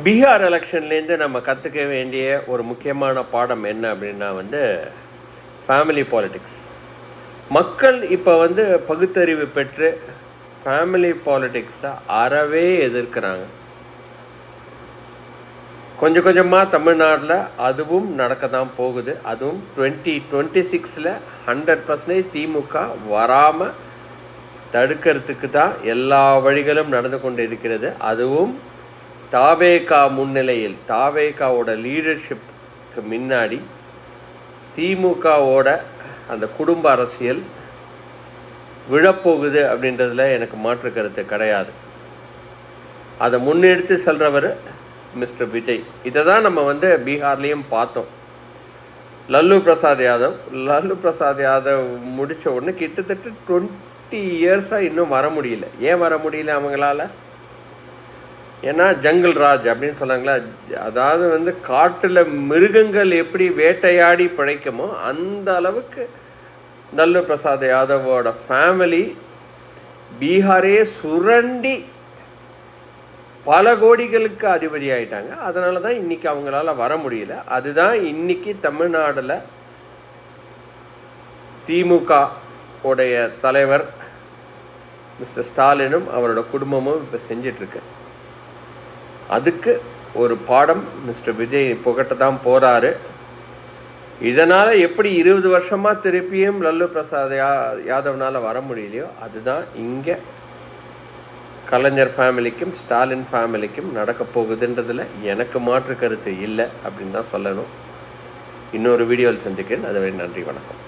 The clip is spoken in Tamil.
பீகார் எலெக்ஷன்லேருந்து நம்ம கற்றுக்க வேண்டிய ஒரு முக்கியமான பாடம் என்ன அப்படின்னா ஃபேமிலி பாலிட்டிக்ஸ். மக்கள் இப்போ பகுத்தறிவு பெற்று ஃபேமிலி பாலிட்டிக்ஸை அறவே எதிர்க்கிறாங்க. கொஞ்சம் கொஞ்சமாக தமிழ்நாட்டில் அதுவும் நடக்க தான் போகுது. அதுவும் 2026 100% திமுக வராமல் தடுக்கிறதுக்கு தான் எல்லா வழிகளும் நடந்து கொண்டு இருக்கிறது. அதுவும் தாவேகா முன்னிலையில், தாவேகாவோட லீடர்ஷிப்புக்கு முன்னாடி திமுகவோட அந்த குடும்ப அரசியல் விழப்போகுது அப்படின்றதுல எனக்கு மாற்று கருத்து கிடையாது. அதை முன்னெடுத்து செல்றவர் மிஸ்டர் விஜய். இதை தான் நம்ம பீகார்லேயும் பார்த்தோம். லல்லு பிரசாத் யாதவ் முடித்த உடனே கிட்டத்தட்ட 20 இயர்ஸாக இன்னும் வர முடியல. ஏன் வர முடியல அவங்களால? ஏன்னா ஜங்கிள் ராஜ் அப்படின்னு சொன்னாங்களா, அதாவது காட்டில் மிருகங்கள் எப்படி வேட்டையாடி பிழைக்குமோ அந்த அளவுக்கு லல்லு பிரசாத் யாதவோட ஃபேமிலி பீகாரே சுரண்டி பல கோடிகளுக்கு அதிபதி ஆகிட்டாங்க. அதனால தான் இன்றைக்கி அவங்களால வர முடியல. அதுதான் இன்றைக்கி தமிழ்நாடில் திமுக உடைய தலைவர் மிஸ்டர் ஸ்டாலினும் அவரோட குடும்பமும் இப்போ செஞ்சிட்ருக்கு. அதுக்கு ஒரு பாடம் மிஸ்டர் விஜய் புகட்ட தான் போகிறாரு. இதனால் எப்படி 20 வருஷமாக திருப்பியும் லல்லு பிரசாத் யாதவ்னால் வர முடியலையோ அதுதான் இங்கே கலைஞர் ஃபேமிலிக்கும் ஸ்டாலின் ஃபேமிலிக்கும் நடக்க போகுதுன்றதில் எனக்கு மாற்று கருத்து இல்லை அப்படின்னு தான் சொல்லணும். இன்னொரு வீடியோவில் சந்திக்கிறேன். அதுவரை நன்றி, வணக்கம்.